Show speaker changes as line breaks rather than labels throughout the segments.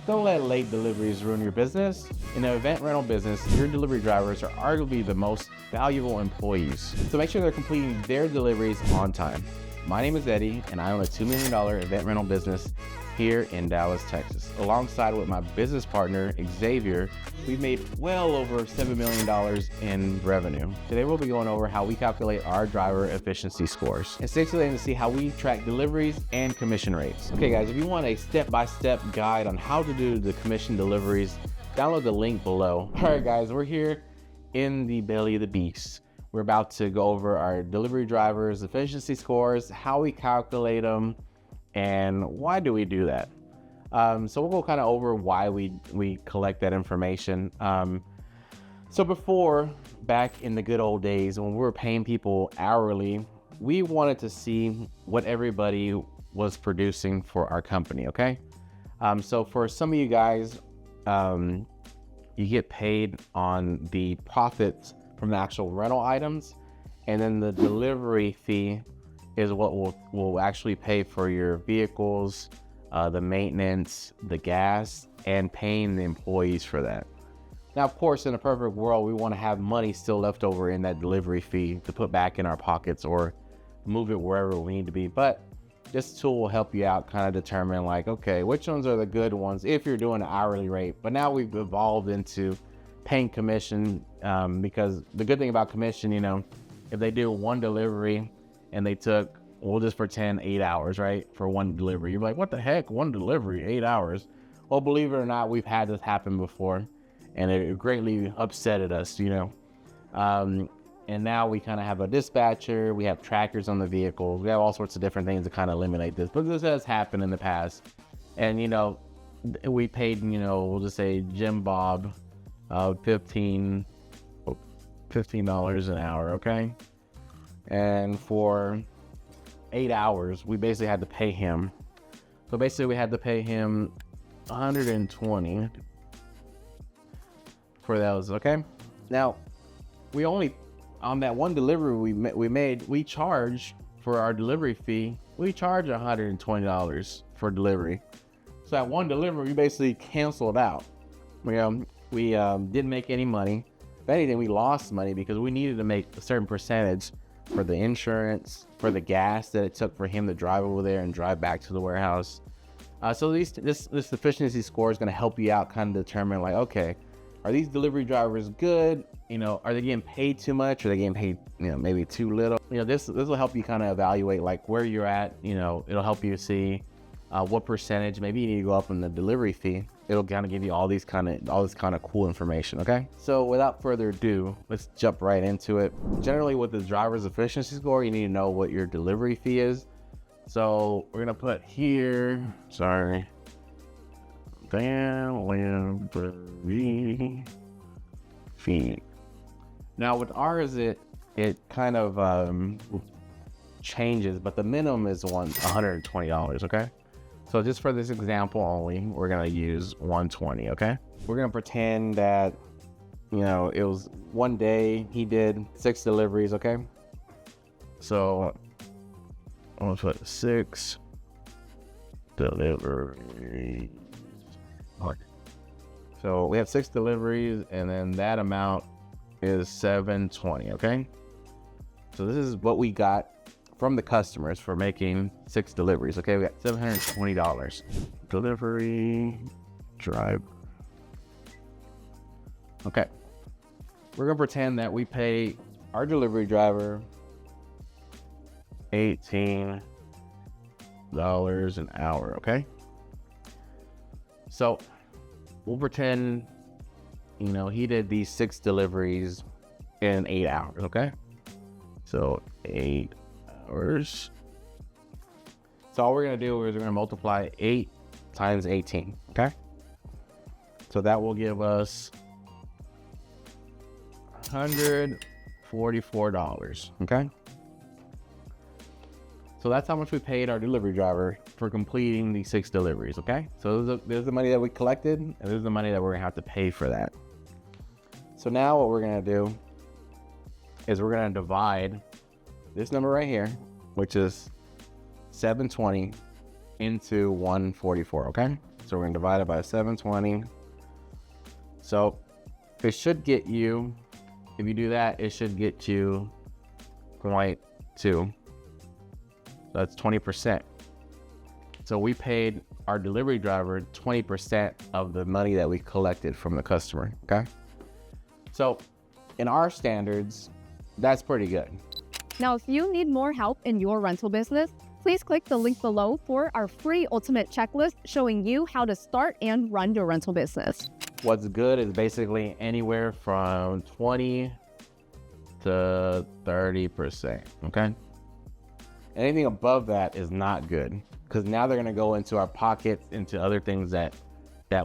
Don't let late deliveries ruin your business. In the event rental business, your delivery drivers are arguably the most valuable employees. So make sure they're completing their deliveries on time. My name is Eddie, and I own a $2 million event rental business here in Dallas, Texas. Alongside with my business partner, Xavier, we've made well over $7 million in revenue. Today we'll be going over how we calculate our driver efficiency scores and 6 of them to see how we track deliveries and commission rates. Okay guys, if you want a step-by-step guide on how to do the commission deliveries, download the link below. All right guys, we're here in the belly of the beast. We're about to go over our delivery drivers efficiency scores, how we calculate them, and why do we do that. So we'll go kind of over why we collect that information. So before, back in the good old days when we were paying people hourly, we wanted to see what everybody was producing for our company, okay? So for some of you guys, you get paid on the profits from the actual rental items, and then the delivery fee is what will actually pay for your vehicles, the maintenance, the gas, and paying the employees for that. Now, of course, in a perfect world, we want to have money still left over in that delivery fee to put back in our pockets or move it wherever we need to be. But this tool will help you out, kind of determine like, okay, which ones are the good ones if you're doing an hourly rate. But now we've evolved into paying commission, because the good thing about commission, you know, if they do one delivery and they took, we'll just pretend 8 hours, right? For one delivery. You're like, what the heck? One delivery, 8 hours. Well, believe it or not, we've had this happen before, and it greatly upsetted us, you know? And now we kind of have a dispatcher, we have trackers on the vehicles, we have all sorts of different things to kind of eliminate this, but this has happened in the past. And, you know, we paid, you know, we'll just say Jim Bob, $15 an hour, okay? And for 8 hours, we basically had to pay him. So basically we had to pay him $120 for those, okay? Now, we only, on that one delivery we charge for our delivery fee, we charge $120 for delivery. So that one delivery, we basically canceled out. We didn't make any money. If anything, we lost money because we needed to make a certain percentage for the insurance, for the gas that it took for him to drive over there and drive back to the warehouse. So this efficiency score is going to help you out, kind of determine like, okay, are these delivery drivers good? You know, are they getting paid too much? Are they getting paid, you know, maybe too little? You know, this will help you kind of evaluate like where you're at. You know, it'll help you see what percentage. Maybe you need to go up in the delivery fee. It'll kind of give you all this kind of cool information, okay? So without further ado, let's jump right into it. Generally with the driver's efficiency score, you need to know what your delivery fee is. So we're gonna put here, delivery fee. Now with ours, it kind of changes, but the minimum is $120, okay? So just for this example only, we're gonna use 120, okay? We're gonna pretend that, you know, it was one day he did 6 deliveries, okay? So I'm gonna put 6 deliveries. So we have 6 deliveries, and then that amount is $720, okay? So this is what we got from the customers for making 6 deliveries. Okay, we got $720. Delivery drive. Okay, we're gonna pretend that we pay our delivery driver $18 an hour, okay? So we'll pretend, you know, he did these 6 deliveries in 8 hours, okay? So 8 hours. So all we're gonna do is we're gonna multiply 8 times 18, okay? So that will give us $144, okay? So that's how much we paid our delivery driver for completing these 6 deliveries, okay? So there's the money that we collected, and there's the money that we're gonna have to pay for that. So now what we're gonna do is we're gonna divide this number right here, which is 720, into 144, okay? So we're gonna divide it by 720. So it should get you, if you do that, it should get you 0.2. So that's 20%. So we paid our delivery driver 20% of the money that we collected from the customer, okay? So in our standards, that's pretty good.
Now, if you need more help in your rental business, please click the link below for our free ultimate checklist showing you how to start and run your rental business.
What's good is basically anywhere from 20 to 30%, okay? Anything above that is not good, because now they're gonna go into our pockets, into other things that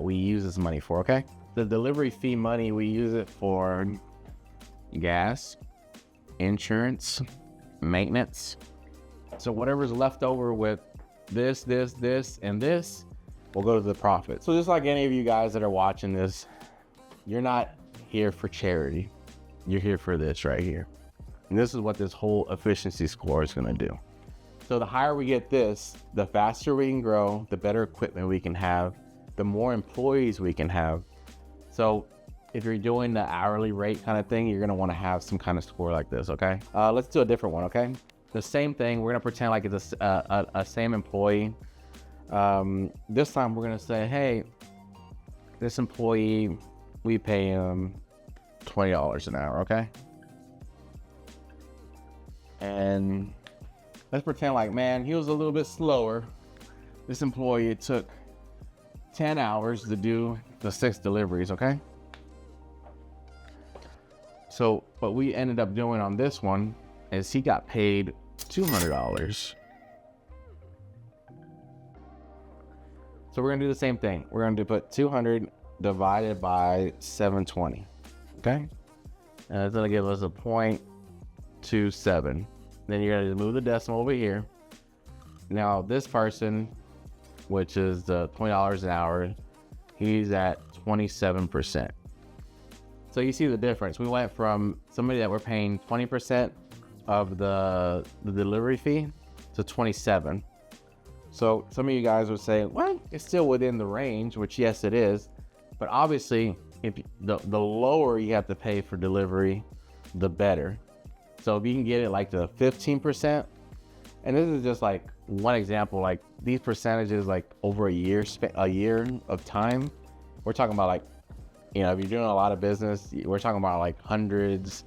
we use this money for, okay? The delivery fee money, we use it for gas, insurance, maintenance. So whatever's left over with this, and this will go to the profit. So just like any of you guys that are watching this, you're not here for charity. You're here for this right here. And this is what this whole efficiency score is gonna do. So the higher we get this, the faster we can grow, the better equipment we can have, the more employees we can have. So if you're doing the hourly rate kind of thing, you're gonna wanna have some kind of score like this, okay? Let's do a different one, okay? The same thing, we're gonna pretend like it's a same employee. This time we're gonna say, hey, this employee, we pay him $20 an hour, okay? And let's pretend like, man, he was a little bit slower. This employee, it took 10 hours to do the 6 deliveries, okay? So what we ended up doing on this one is he got paid $200. So we're gonna do the same thing. We're gonna put 200 divided by 720, okay? And it's gonna give us a 0.27. Then you're gonna move the decimal over here. Now this person, which is the $20 an hour, he's at 27%. So you see the difference. We went from somebody that we're paying 20% of the delivery fee to 27. So some of you guys would say, well, it's still within the range, which yes, it is. But obviously, if the lower you have to pay for delivery, the better. So if you can get it like to 15%, and this is just like one example, like these percentages, like over a year of time, we're talking about like, you know, if you're doing a lot of business, we're talking about like hundreds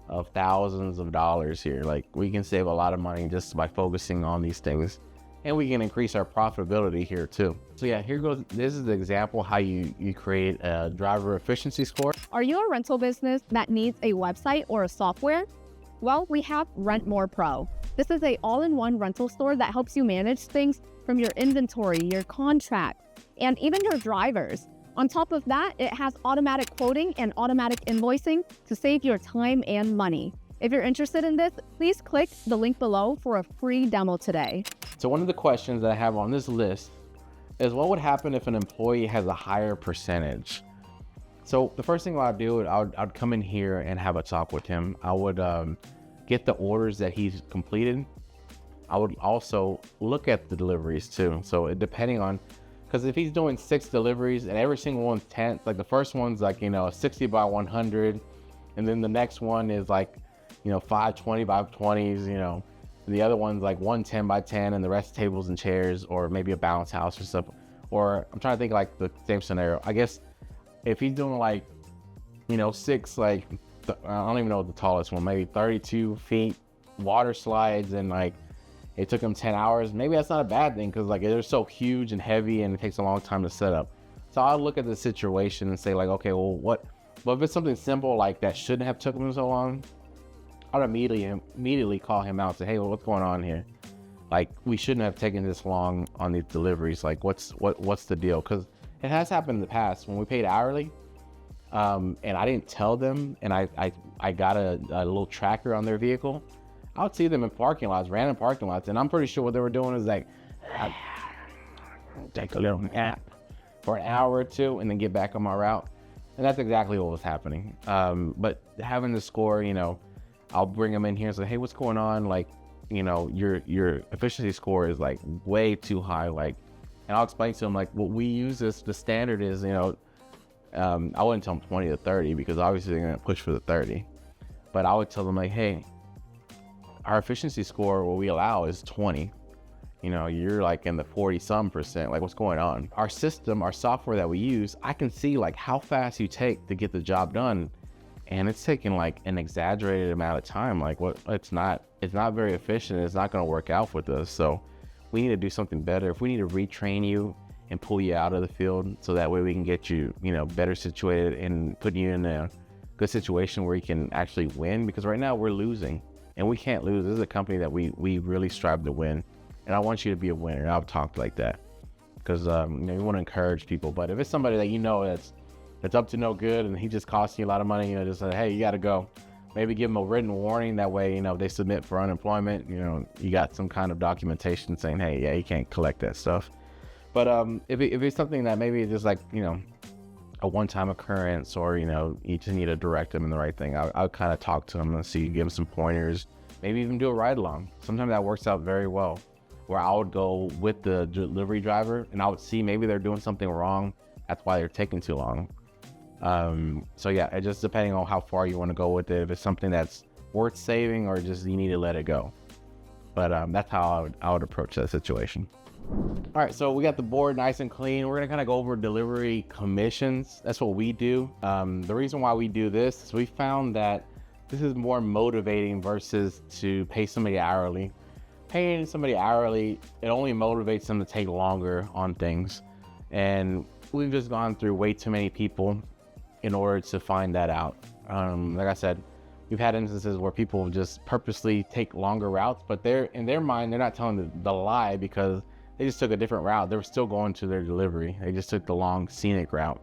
of thousands of dollars here. Like we can save a lot of money just by focusing on these things, and we can increase our profitability here too. So yeah, here goes, this is the example how you create a driver efficiency score.
Are you a rental business that needs a website or a software? Well, we have RentMore Pro. This is an all-in-one rental store that helps you manage things from your inventory, your contracts, and even your drivers. On top of that, it has automatic quoting and automatic invoicing to save your time and money. If you're interested in this, please click the link below for a free demo today.
So one of the questions that I have on this list is, what would happen if an employee has a higher percentage? So the first thing I'd do, I'd come in here and have a talk with him. I would get the orders that he's completed. I would also look at the deliveries too. So depending on, because if he's doing 6 deliveries and every single one's 10, like the first one's like, you know, 60 by 100, and then the next one is like, you know, 520 by 20s, you know, and the other one's like 110 by 10, and the rest tables and chairs, or maybe a bounce house or something. Or I'm trying to think like the same scenario. I guess if he's doing like, you know, 6, like, I don't even know what the tallest one, maybe 32 feet, water slides, and like, it took him 10 hours. Maybe that's not a bad thing, because like they're so huge and heavy and it takes a long time to set up. So I'll look at the situation and say like, okay, well, what if it's something simple like that shouldn't have took him so long? I'd immediately call him out and say, hey, well, what's going on here? Like, we shouldn't have taken this long on these deliveries. Like, what's the deal? Because it has happened in the past when we paid hourly, and I didn't tell them, and I got a little tracker on their vehicle. I would see them in parking lots, random parking lots, and I'm pretty sure what they were doing is like, take a little nap for an hour or two and then get back on my route. And that's exactly what was happening. But having the score, you know, I'll bring them in here and say, hey, what's going on? Like, you know, your efficiency score is like way too high. Like, And I'll explain to them like, what we use is, the standard is, I wouldn't tell them 20 to 30 because obviously they're gonna push for the 30. But I would tell them like, hey, our efficiency score, what we allow is 20. You're like in the 40% like what's going on? Our system, our software that we use, I can see like how fast you take to get the job done. And it's taking like an exaggerated amount of time. Like it's not very efficient. It's not going to work out with us. So we need to do something better. If we need to retrain you and pull you out of the field so that way we can get you, better situated and put you in a good situation where you can actually win, because right now we're losing and we can't lose. This is a company that we really strive to win. And I want you to be a winner. And I'll talk like that because, you want to encourage people. But if it's somebody that that's up to no good and he just costing you a lot of money, just say, hey, you got to go. Maybe give them a written warning. That way, they submit for unemployment. You got some kind of documentation saying, hey, yeah, you can't collect that stuff. But if it's something that maybe just like, a one-time occurrence, or, you just need to direct them in the right thing, I'll kind of talk to them and see, give them some pointers, maybe even do a ride along. Sometimes that works out very well, where I would go with the delivery driver and I would see maybe they're doing something wrong. That's why they're taking too long. So yeah, it just depending on how far you want to go with it. If it's something that's worth saving or just you need to let it go. But that's how I would approach that situation. All right, so we got the board nice and clean. We're gonna kind of go over delivery commissions. That's what we do. The reason why we do this is we found that this is more motivating versus to pay somebody hourly. Paying somebody hourly, it only motivates them to take longer on things. And we've just gone through way too many people in order to find that out. Like I said, we've had instances where people just purposely take longer routes, but in their mind, they're not telling the lie because they just took a different route. They were still going to their delivery. They just took the long scenic route.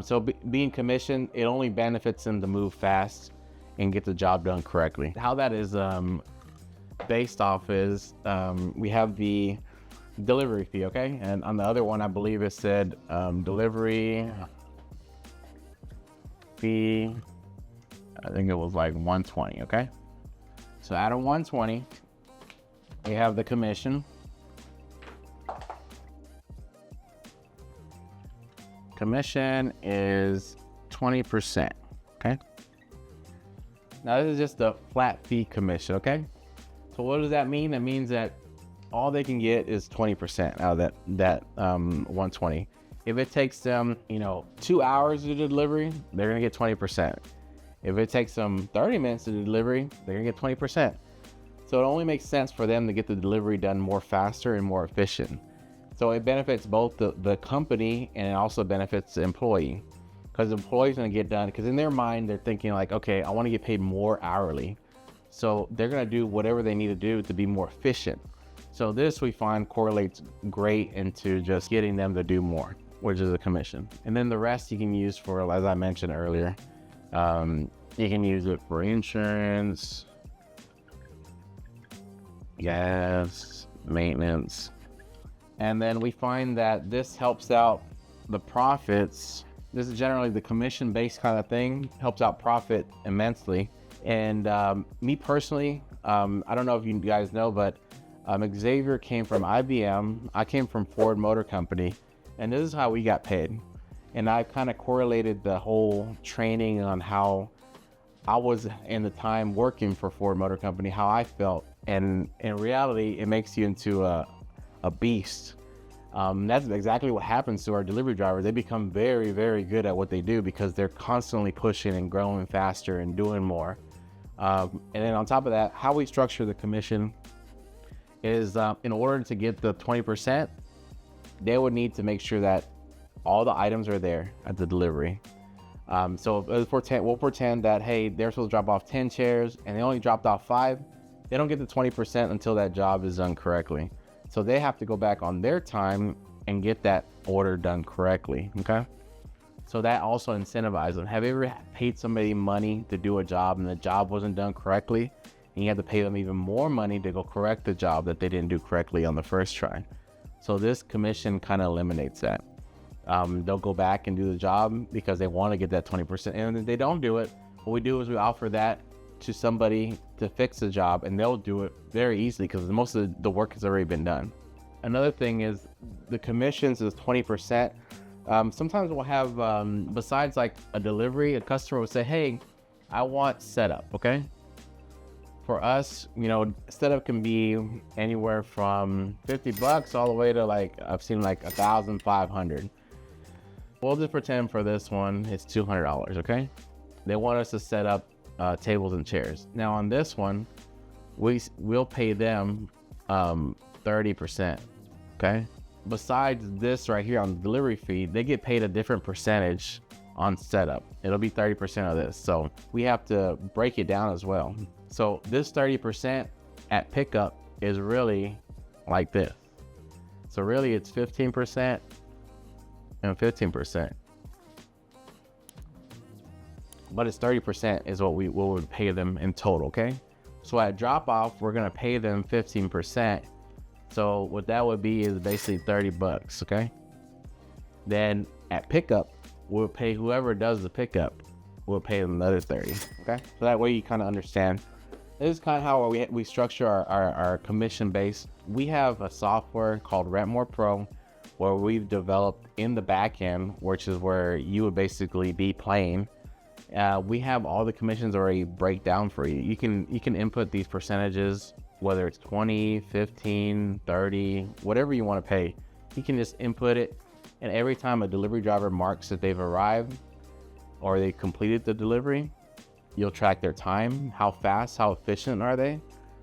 So being commissioned, it only benefits them to move fast and get the job done correctly. How that is based off is we have the delivery fee, okay? And on the other one, I believe it said delivery fee, I think it was like 120, okay? So out of 120, we have the commission. Commission is 20%, okay? Now this is just a flat fee commission, okay? So what does that mean? That means that all they can get is 20% out of that 120. If it takes them, 2 hours to do delivery, they're gonna get 20%. If it takes them 30 minutes to do delivery, they're gonna get 20%. So it only makes sense for them to get the delivery done more faster and more efficient. So it benefits both the company and it also benefits the employee, because the employee's gonna get done, because in their mind, they're thinking like, okay, I wanna get paid more hourly. So they're gonna do whatever they need to do to be more efficient. So this we find correlates great into just getting them to do more, which is a commission. And then the rest you can use for, as I mentioned earlier, you can use it for insurance, gas, maintenance. And then we find that this helps out the profits. This is generally the commission-based kind of thing, helps out profit immensely. And me personally, I don't know if you guys know, but Xavier came from IBM. I came from Ford Motor Company, and this is how we got paid. And I kind of correlated the whole training on how I was in the time working for Ford Motor Company, how I felt. And in reality, it makes you into a beast. That's exactly what happens to our delivery drivers. They become very, very good at what they do because they're constantly pushing and growing faster and doing more. And then on top of that, how we structure the commission is in order to get the 20%, they would need to make sure that all the items are there at the delivery. So we'll pretend that, hey, they're supposed to drop off 10 chairs and they only dropped off 5. They don't get the 20% until that job is done correctly. So they have to go back on their time and get that order done correctly, okay? So that also incentivizes them. Have you ever paid somebody money to do a job and the job wasn't done correctly, and you have to pay them even more money to go correct the job that they didn't do correctly on the first try? So this commission kind of eliminates that. They'll go back and do the job because they want to get that 20%. And if they don't do it, what we do is we offer that to somebody to fix the job, and they'll do it very easily because most of the work has already been done. Another thing is the commissions is 20%. Sometimes we'll have, besides like a delivery, a customer will say, hey, I want setup, okay? For us, you know, setup can be anywhere from $50 all the way to like, I've seen like 1,500. We'll just pretend for this one, it's $200, okay? They want us to set up tables and chairs. Now on this one, we'll pay them 30%, okay? Besides this right here on the delivery fee, they get paid a different percentage on setup. It'll be 30% of this. So we have to break it down as well. So this 30% at pickup is really like this. So really it's 15% and 15. But it's 30% is what we would pay them in total, okay? So at drop off, we're gonna pay them 15%. So what that would be is basically $30, okay? Then at pickup, we'll pay whoever does the pickup, we'll pay them another 30, okay? So that way you kind of understand. This is kind of how we structure our commission base. We have a software called RentMore Pro where we've developed in the back end, which is where you would basically be playing. We have all the commissions already break down for you. You can input these percentages, whether it's 20, 15, 30, whatever you want to pay. You can just input it, and every time a delivery driver marks that they've arrived or they completed the delivery, you'll track their time, how fast, how efficient are they.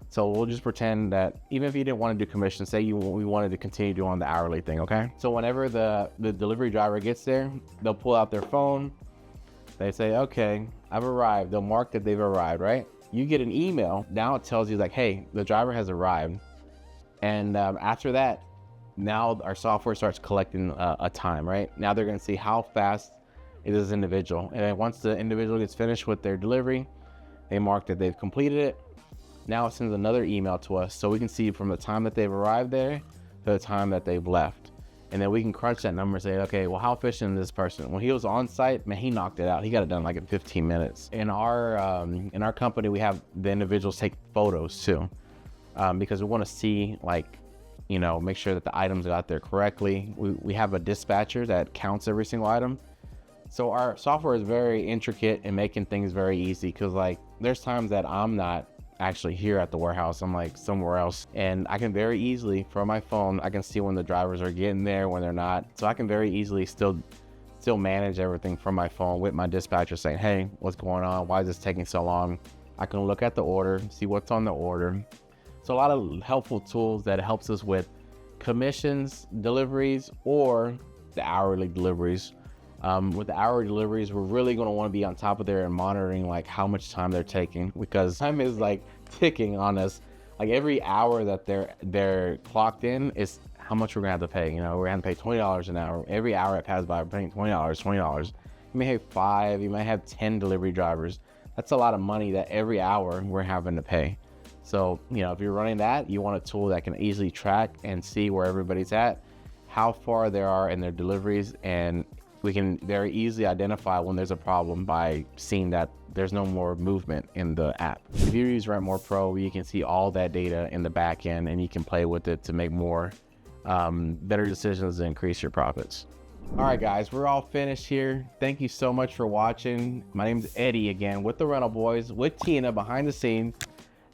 So we'll just pretend that even if you didn't want to do commission, say we wanted to continue doing the hourly thing, okay? So whenever the delivery driver gets there, they'll pull out their phone. They say, okay, I've arrived. They'll mark that they've arrived, right? You get an email. Now it tells you like, hey, the driver has arrived. And after that, now our software starts collecting a time, right? Now they're going to see how fast it is individual. And then once the individual gets finished with their delivery, they mark that they've completed it. Now it sends another email to us so we can see from the time that they've arrived there to the time that they've left. And then we can crunch that number and say, okay, well, how efficient is this person? When he was on site, man, he knocked it out. He got it done like in 15 minutes. In our company, we have the individuals take photos too, because we want to see, like, you know, make sure that the items are out there correctly. We have a dispatcher that counts every single item. So our software is very intricate in making things very easy, because like there's times that I'm not actually here at the warehouse, I'm like somewhere else, and I can very easily from my phone, I can see when the drivers are getting there, when they're not. So I can very easily still manage everything from my phone with my dispatcher saying, hey, what's going on? Why is this taking so long? I can look at the order, see what's on the order. So a lot of helpful tools that helps us with commissions, deliveries, or the hourly deliveries. With the hourly deliveries, we're really going to want to be on top of there and monitoring like how much time they're taking, because time is like ticking on us. Like every hour that they're clocked in is how much we're gonna have to pay. You know, we're gonna pay $20 an hour. Every hour that passes by, we're paying $20. You may have 5, you might have 10 delivery drivers. That's a lot of money that every hour we're having to pay. So, you know, if you're running that, you want a tool that can easily track and see where everybody's at, how far they are in their deliveries, and we can very easily identify when there's a problem by seeing that there's no more movement in the app. If you use RentMore Pro, you can see all that data in the back end, and you can play with it to make more better decisions to increase your profits. All right, guys, we're all finished here. Thank you so much for watching. My name is Eddie again with the Rental Boys, with Tina behind the scenes.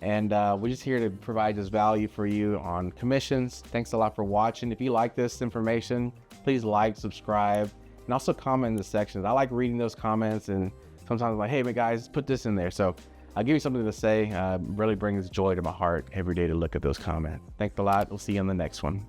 And we're just here to provide this value for you on commissions. Thanks a lot for watching. If you like this information, please like, subscribe, and also comment in the sections. I like reading those comments, and sometimes I'm like, hey, guys, put this in there. So I'll give you something to say. Really brings joy to my heart every day to look at those comments. Thanks a lot. We'll see you on the next one.